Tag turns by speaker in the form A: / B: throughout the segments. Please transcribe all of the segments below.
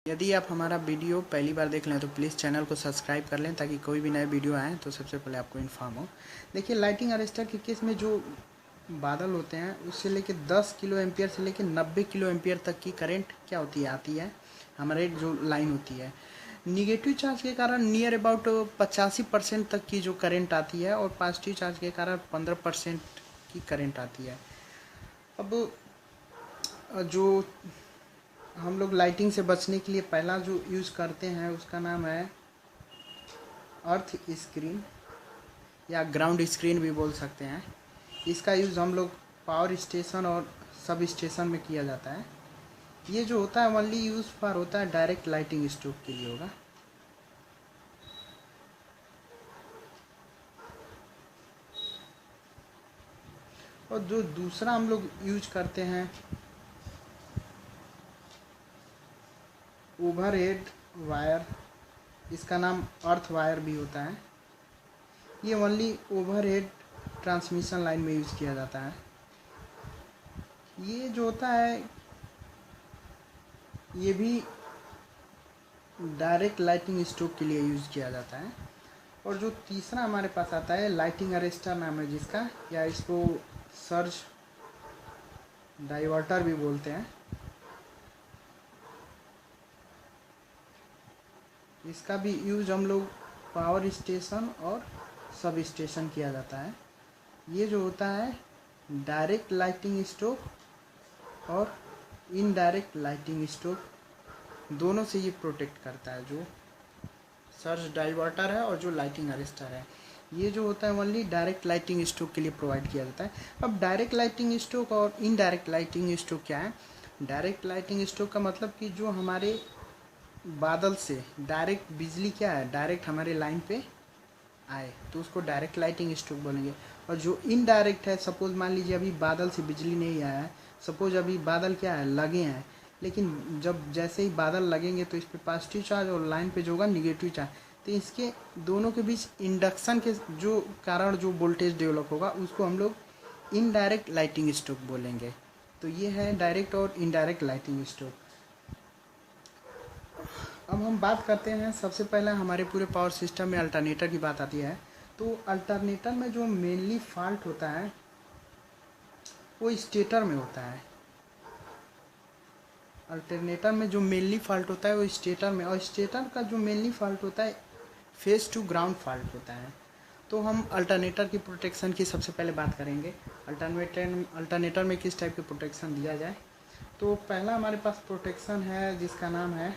A: यदि आप हमारा वीडियो पहली बार देख लें तो प्लीज़ चैनल को सब्सक्राइब कर लें ताकि कोई भी नए वीडियो आए तो सबसे पहले आपको इन्फॉर्म हो। देखिए, लाइटिंग अरेस्टर के केस में जो बादल होते हैं उससे लेके 10 किलो एम्पियर से लेके 90 किलो एम्पियर तक की करंट क्या होती है आती है हमारे जो लाइन होती है। निगेटिव चार्ज के कारण नियर अबाउट 85% तक की जो करंट आती है और पॉजिटिव चार्ज के कारण 15% की करंट आती है। अब जो हम लोग लाइटिंग से बचने के लिए पहला जो यूज़ करते हैं उसका नाम है अर्थ स्क्रीन या ग्राउंड स्क्रीन भी बोल सकते हैं। इसका यूज़ हम लोग पावर स्टेशन और सब स्टेशन में किया जाता है। ये जो होता है ओनली यूज़ फॉर होता है डायरेक्ट लाइटिंग स्ट्रोक के लिए होगा। और जो दूसरा हम लोग यूज करते हैं ओवरहेड वायर, इसका नाम अर्थ वायर भी होता है। ये ओनली ओवरहेड ट्रांसमिशन लाइन में यूज़ किया जाता है। ये जो होता है ये भी डायरेक्ट लाइटिंग स्ट्रोक के लिए यूज़ किया जाता है। और जो तीसरा हमारे पास आता है लाइटिंग अरेस्टर नाम है जिसका, या इसको सर्ज डाइवर्टर भी बोलते हैं। इसका भी यूज हम लोग पावर स्टेशन और सब स्टेशन किया जाता है। ये जो होता है डायरेक्ट लाइटिंग स्ट्रोक और इनडायरेक्ट लाइटिंग स्ट्रोक दोनों से ये प्रोटेक्ट करता है, जो सर्ज डाइवर्टर है और जो लाइटिंग अरेस्टर है। ये जो होता है ओनली डायरेक्ट लाइटिंग स्ट्रोक के लिए प्रोवाइड किया जाता है। अब डायरेक्ट लाइटिंग स्ट्रोक और इनडायरेक्ट लाइटिंग स्ट्रोक क्या है? डायरेक्ट लाइटिंग स्ट्रोक का मतलब कि जो हमारे बादल से डायरेक्ट बिजली क्या है डायरेक्ट हमारे लाइन पे आए तो उसको डायरेक्ट लाइटिंग स्ट्रोक बोलेंगे। और जो इनडायरेक्ट है, सपोज मान लीजिए अभी बादल से बिजली नहीं आया है, सपोज अभी बादल क्या है लगे हैं, लेकिन जब जैसे ही बादल लगेंगे तो इस पर पॉजिटिव चार्ज और लाइन पे जो होगा निगेटिव चार्ज, तो इसके दोनों के बीच इंडक्शन के जो कारण जो वोल्टेज डेवलप होगा उसको हम लोग इनडायरेक्ट लाइटिंग स्ट्रोक बोलेंगे। तो ये है डायरेक्ट और इनडायरेक्ट लाइटिंग स्ट्रोक। अब हम बात करते हैं, सबसे पहले हमारे पूरे पावर सिस्टम में अल्टरनेटर की बात आती है। तो अल्टरनेटर में जो मेनली फॉल्ट होता है वो स्टेटर में होता है। अल्टरनेटर में जो मेनली फॉल्ट होता है वो स्टेटर में, और स्टेटर का जो मेनली फॉल्ट होता है फेस टू ग्राउंड फॉल्ट होता है। तो हम अल्टरनेटर की प्रोटेक्शन की सबसे पहले बात करेंगे। अल्टरनेटर में किस टाइप की प्रोटेक्शन दिया जाए। तो पहला हमारे पास प्रोटेक्शन है जिसका नाम है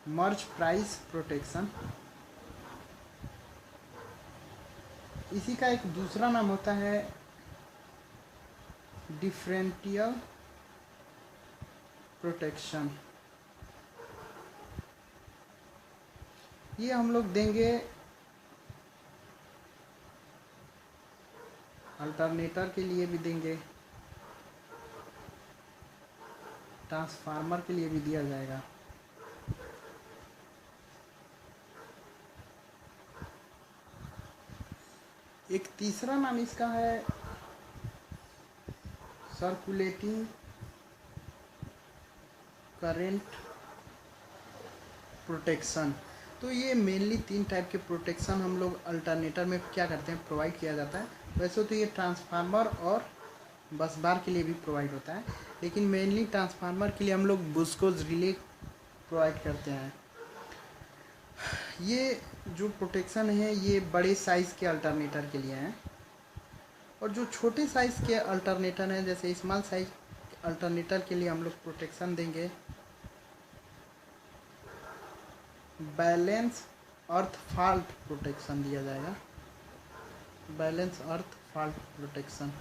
A: मर्ज प्राइस प्रोटेक्शन। इसी का एक दूसरा नाम होता है डिफरेंशियल प्रोटेक्शन। ये हम लोग देंगे अल्टरनेटर के लिए भी देंगे, ट्रांसफार्मर के लिए भी दिया जाएगा। एक तीसरा नाम इसका है सर्कुलेटिंग करंट प्रोटेक्शन। तो ये मेनली 3 टाइप के प्रोटेक्शन हम लोग अल्टरनेटर में क्या करते हैं प्रोवाइड किया जाता है। वैसे तो ये ट्रांसफार्मर और बस बार के लिए भी प्रोवाइड होता है, लेकिन मेनली ट्रांसफार्मर के लिए हम लोग बुस्कोज रिले प्रोवाइड करते हैं। ये जो प्रोटेक्शन है ये बड़े साइज़ के अल्टरनेटर के लिए हैं, और जो छोटे साइज़ के अल्टरनेटर हैं जैसे स्मॉल साइज अल्टरनेटर के लिए हम लोग प्रोटेक्शन देंगे बैलेंस अर्थ फॉल्ट प्रोटेक्शन दिया जाएगा। बैलेंस अर्थ फॉल्ट प्रोटेक्शन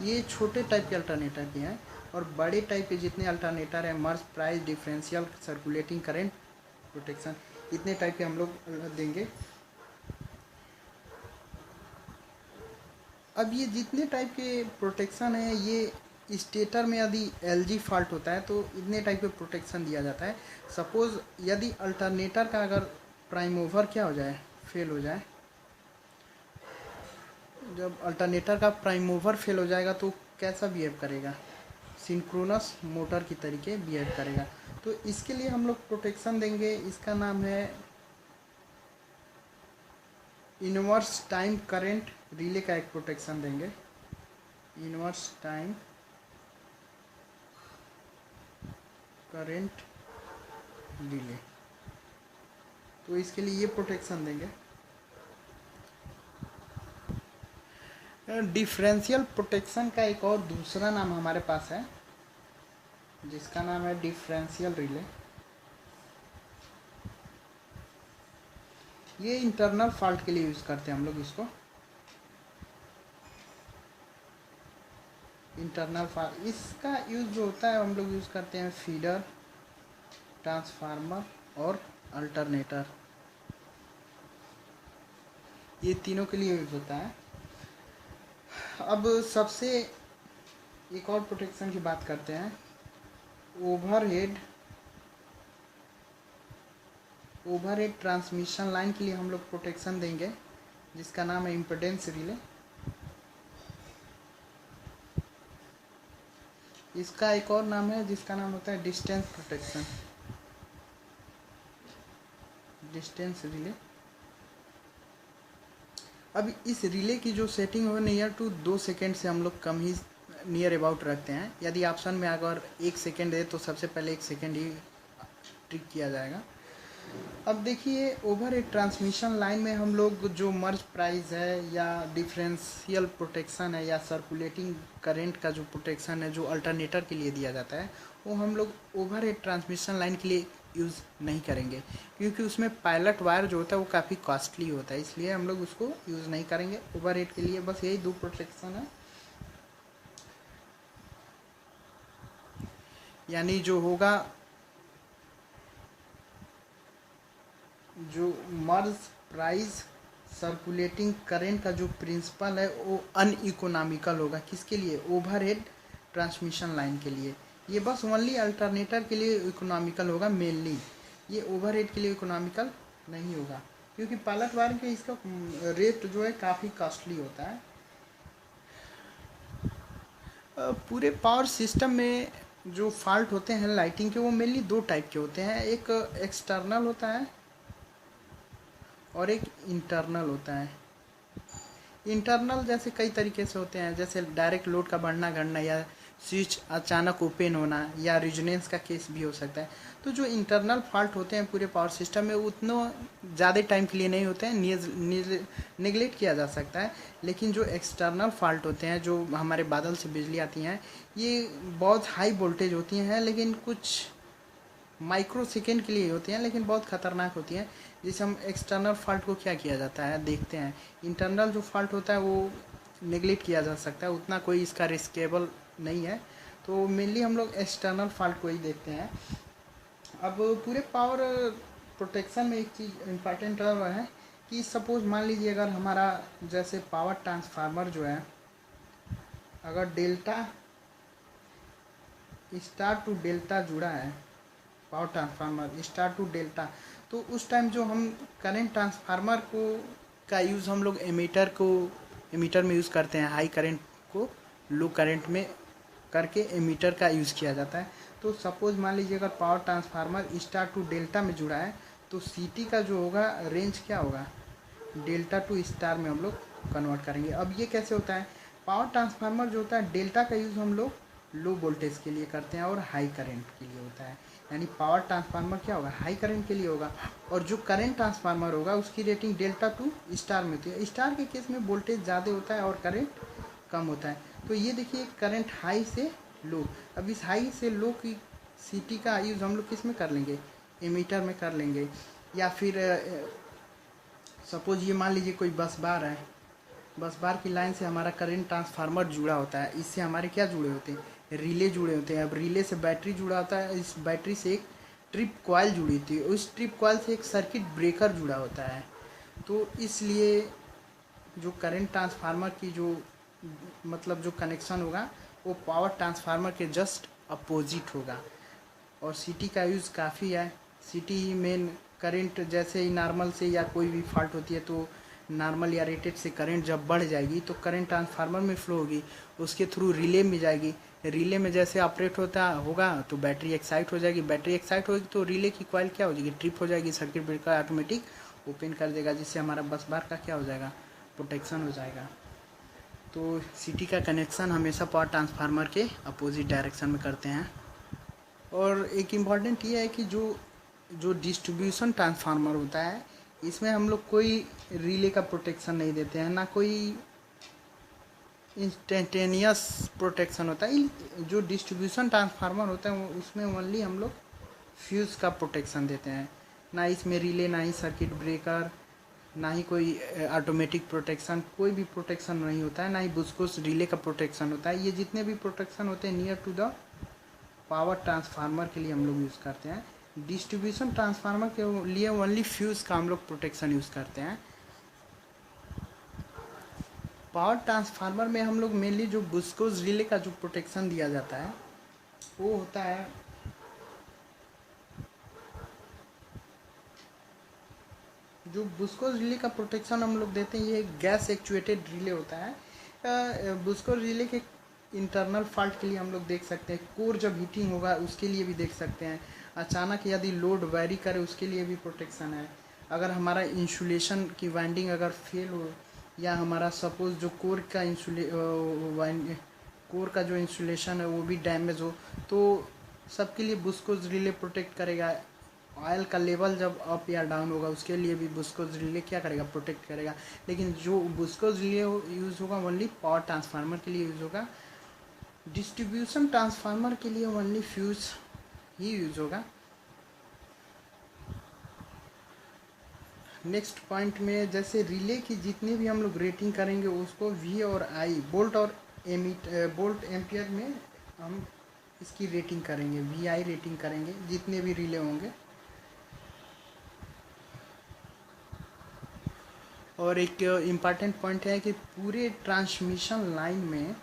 A: ये छोटे टाइप के अल्टरनेटर के हैं, और बड़े टाइप के जितने अल्टरनेटर हैं Merz Price differential circulating current protection, इतने टाइप के हम लोग देंगे। अब ये जितने टाइप के प्रोटेक्शन है ये स्टेटर में यदि एलजी फॉल्ट होता है तो इतने टाइप के प्रोटेक्शन दिया जाता है। सपोज़ यदि अल्टरनेटर का अगर प्राइम मूवर क्या हो जाए फेल हो जाए, जब अल्टरनेटर का प्राइम मूवर फेल हो जाएगा तो कैसा बिहेव करेगा। सिंक्रोनस मोटर की तरीके बिहेव करेगा। तो इसके लिए हम लोग प्रोटेक्शन देंगे, इसका नाम है इनवर्स टाइम करंट रिले का एक प्रोटेक्शन देंगे, इनवर्स टाइम करंट रिले। तो इसके लिए ये प्रोटेक्शन देंगे। डिफरेंशियल प्रोटेक्शन का एक और दूसरा नाम हमारे पास है जिसका नाम है डिफरेंशियल रिले। ये इंटरनल फॉल्ट के लिए यूज़ करते हैं हम लोग इसको, इंटरनल फॉल्ट। इसका यूज़ जो होता है हम लोग यूज़ करते हैं फीडर, ट्रांसफार्मर और अल्टरनेटर, ये तीनों के लिए यूज़ होता है। अब सबसे एक और प्रोटेक्शन की बात करते हैं, ओवरहेड ट्रांसमिशन लाइन के लिए हम लोग प्रोटेक्शन देंगे जिसका नाम है इम्पीडेंस रिले। इसका एक और नाम है जिसका नाम होता है डिस्टेंस प्रोटेक्शन, डिस्टेंस रिले। अब इस रिले की जो सेटिंग हो नियर टू 2 सेकेंड से हम लोग कम ही नियर अबाउट रखते हैं। यदि ऑप्शन में अगर 1 सेकेंड है तो सबसे पहले 1 सेकेंड ही ट्रिक किया जाएगा। अब देखिए ओवर हेड ट्रांसमिशन लाइन में हम लोग जो मर्ज प्राइस है या डिफरेंशियल प्रोटेक्शन है या सर्कुलेटिंग करंट का जो प्रोटेक्शन है जो अल्टरनेटर के लिए दिया जाता है वो हम लोग ओवर हेड ट्रांसमिशन लाइन के लिए यूज़ नहीं करेंगे, क्योंकि उसमें पायलट वायर जो होता है वो काफ़ी कॉस्टली होता है, इसलिए हम लोग उसको यूज़ नहीं करेंगे ओवर हेड के लिए। बस यही 2 प्रोटेक्शन है, यानी जो होगा जो मर्ज प्राइस सर्कुलेटिंग करंट का जो प्रिंसिपल है वो अनइकोनॉमिकल होगा। किसके लिए? ओवरहेड ट्रांसमिशन लाइन के लिए। ये बस ओनली अल्टरनेटर के लिए इकोनॉमिकल होगा मेनली, ये ओवरहेड के लिए इकोनॉमिकल नहीं होगा, क्योंकि पायलट वायर के इसका रेट जो है काफ़ी कॉस्टली होता है। पूरे पावर सिस्टम में जो फॉल्ट होते हैं लाइटिंग के वो मेनली 2 टाइप के होते हैं, एक एक्सटर्नल होता है और एक इंटरनल होता है। इंटरनल जैसे कई तरीके से होते हैं, जैसे डायरेक्ट लोड का बढ़ना घटना या स्विच अचानक ओपन होना या रेजोनेंस का केस भी हो सकता है। तो जो इंटरनल फॉल्ट होते हैं पूरे पावर सिस्टम में उतना ज़्यादा टाइम के लिए नहीं होते हैं, नेगलेक्ट किया जा सकता है। लेकिन जो एक्सटर्नल फॉल्ट होते हैं जो हमारे बादल से बिजली आती हैं ये बहुत हाई वोल्टेज होती हैं, लेकिन कुछ माइक्रो सेकेंड के लिए होती हैं लेकिन बहुत ख़तरनाक होती हैं। जिसे हम एक्सटर्नल फॉल्ट को क्या किया जाता है देखते हैं। इंटरनल जो फॉल्ट होता है वो नेगलेक्ट किया जा सकता है, उतना कोई इसका रिस्केबल नहीं है, तो मेनली हम लोग एक्सटर्नल फॉल्ट को ही देखते हैं। अब पूरे पावर प्रोटेक्शन में एक चीज़ इम्पॉर्टेंट है कि सपोज मान लीजिए अगर हमारा जैसे पावर ट्रांसफार्मर जो है अगर डेल्टा स्टार टू डेल्टा जुड़ा है, power transformer star to delta, तो उस टाइम जो हम करंट ट्रांसफार्मर को का यूज़ हम लोग एमीटर में यूज़ करते हैं, हाई करंट को लो करंट में करके एमीटर का यूज़ किया जाता है। तो सपोज मान लीजिए अगर power transformer star to delta में जुड़ा है तो सीटी का जो होगा रेंज क्या होगा, डेल्टा टू स्टार में हम लोग कन्वर्ट करेंगे। अब ये कैसे होता है, पावर ट्रांसफार्मर जो होता है डेल्टा का यूज़ हम लोग लो वोल्टेज के लिए करते हैं और हाई करंट के लिए होता है, यानी पावर ट्रांसफार्मर क्या होगा, हाई करंट के लिए होगा, और जो करंट ट्रांसफार्मर होगा उसकी रेटिंग डेल्टा टू स्टार में होती है। स्टार के केस में वोल्टेज ज़्यादा होता है और करंट कम होता है। तो ये देखिए करंट हाई से लो, अब इस हाई से लो की सीटी का यूज़ हम लोग किस में कर लेंगे, एमीटर में कर लेंगे। या फिर सपोज ये मान लीजिए कोई बस बार है, बस बार की लाइन से हमारा करंट ट्रांसफार्मर जुड़ा होता है, इससे हमारे क्या जुड़े होते हैं, रिले जुड़े होते हैं। अब रिले से बैटरी जुड़ा होता है, इस बैटरी से एक ट्रिप कॉइल जुड़ी थी, उस ट्रिप कॉइल से एक सर्किट ब्रेकर जुड़ा होता है। तो इसलिए जो करंट ट्रांसफार्मर की जो मतलब जो कनेक्शन होगा वो पावर ट्रांसफार्मर के जस्ट अपोजिट होगा। और सीटी का यूज़ काफ़ी है, सीटी ही मेन करंट जैसे ही नॉर्मल से या कोई भी फॉल्ट होती है तो नॉर्मल या रेटेड से करंट जब बढ़ जाएगी तो करंट ट्रांसफार्मर में फ्लो होगी, उसके थ्रू रिले में जाएगी, रिले में जैसे ऑपरेट होता होगा तो बैटरी एक्साइट हो जाएगी, बैटरी एक्साइट होगी तो रिले की कॉइल क्या हो जाएगी, ट्रिप हो जाएगी, सर्किट ब्रेकर ऑटोमेटिक ओपन कर देगा, जिससे हमारा बस बार का क्या हो जाएगा, प्रोटेक्शन हो जाएगा। तो सीटी का कनेक्शन हमेशा पावर ट्रांसफार्मर के अपोजिट डायरेक्शन में करते हैं। और एक इम्पॉर्टेंट ये है कि जो डिस्ट्रीब्यूशन ट्रांसफार्मर होता है इसमें हम लोग कोई रिले का प्रोटेक्शन नहीं देते हैं, ना कोई इंस्टेंटेनियस प्रोटेक्शन होता है। जो डिस्ट्रीब्यूशन ट्रांसफार्मर होता है उसमें ओनली हम लोग फ्यूज़ का प्रोटेक्शन देते हैं, ना इसमें रिले, ना ही सर्किट ब्रेकर, ना ही कोई ऑटोमेटिक प्रोटेक्शन, कोई भी प्रोटेक्शन नहीं होता है, ना ही बुस्कोस रिले का प्रोटेक्शन होता है। ये जितने भी प्रोटेक्शन होते हैं near to the power transformer के लिए हम लोग यूज़ करते हैं। डिस्ट्रीब्यूशन ट्रांसफार्मर के लिए ओनली फ्यूज़ का हम लोग प्रोटेक्शन यूज़ करते हैं। पावर ट्रांसफार्मर में हम लोग मेनली जो बुस्कोस रिले का जो प्रोटेक्शन दिया जाता है वो होता है जो बुस्कोस रिले का प्रोटेक्शन हम लोग देते हैं, ये गैस एक्चुएटेड रिले होता है। बुस्कोस रिले के इंटरनल फॉल्ट के लिए हम लोग देख सकते हैं, कोर जब हीटिंग होगा उसके लिए भी देख सकते हैं, अचानक यदि लोड वेरी करे उसके लिए भी प्रोटेक्शन है। अगर हमारा इंसुलेशन की वाइंडिंग अगर फेल हो, या हमारा सपोज जो कोर का जो इंसुलेशन है वो भी डैमेज हो, तो सबके लिए बुस्कोस रिले प्रोटेक्ट करेगा। ऑयल का लेवल जब अप या डाउन होगा उसके लिए भी बुस्कोस रिले क्या करेगा, प्रोटेक्ट करेगा। लेकिन जो बुस्कोस रिले यूज़ होगा ओनली पावर ट्रांसफार्मर के लिए यूज़ होगा। डिस्ट्रीब्यूशन ट्रांसफार्मर के लिए ओनली फ्यूज ही यूज़ होगा। नेक्स्ट पॉइंट में जैसे रिले की जितनी भी हम लोग रेटिंग करेंगे उसको वी और आई, बोल्ट और बोल्ट एम्पियर में हम इसकी रेटिंग करेंगे, वी आई रेटिंग करेंगे जितने भी रिले होंगे। और एक इम्पॉर्टेंट पॉइंट है कि पूरे ट्रांसमिशन लाइन में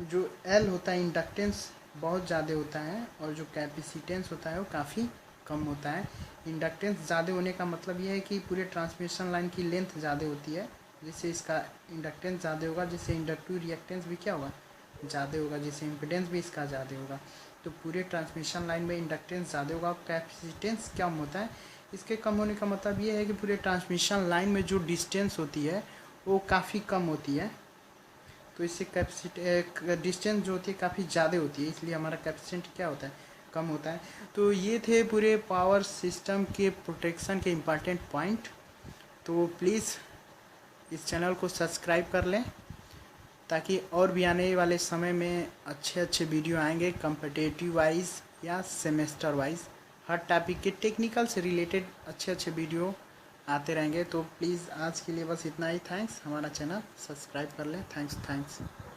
A: जो एल होता है इंडक्टेंस बहुत ज़्यादा होता है, और जो कैपेसिटेंस होता है वो काफ़ी कम होता है। इंडक्टेंस ज़्यादा होने का मतलब ये है कि पूरे ट्रांसमिशन लाइन की लेंथ ज़्यादा होती है, जिससे इसका इंडक्टेंस ज़्यादा होगा, जिससे इंडक्टिव रिएक्टेंस भी क्या होगा, ज़्यादा होगा, जिससे इम्पिडेंस भी इसका ज़्यादा होगा। तो पूरे ट्रांसमिशन लाइन में इंडक्टेंस ज़्यादा होगा, कैपेसिटेंस कम होता है। इसके कम होने का मतलब ये है कि पूरे ट्रांसमिशन लाइन में जो डिस्टेंस होती है वो काफ़ी कम होती है, तो इससे कैपेसिटी डिस्टेंस जो होती है काफ़ी ज़्यादा होती है, इसलिए हमारा कैपेसिटी क्या होता है, कम होता है। तो ये थे पूरे पावर सिस्टम के प्रोटेक्शन के इम्पॉर्टेंट पॉइंट। तो प्लीज़ इस चैनल को सब्सक्राइब कर लें ताकि और भी आने वाले समय में अच्छे अच्छे वीडियो आएंगे, कम्पिटिटिव वाइज या सेमेस्टर वाइज, हर टॉपिक के टेक्निकल से रिलेटेड अच्छे अच्छे वीडियो आते रहेंगे। तो प्लीज़ आज के लिए बस इतना ही। थैंक्स, हमारा चैनल सब्सक्राइब कर लें। थैंक्स।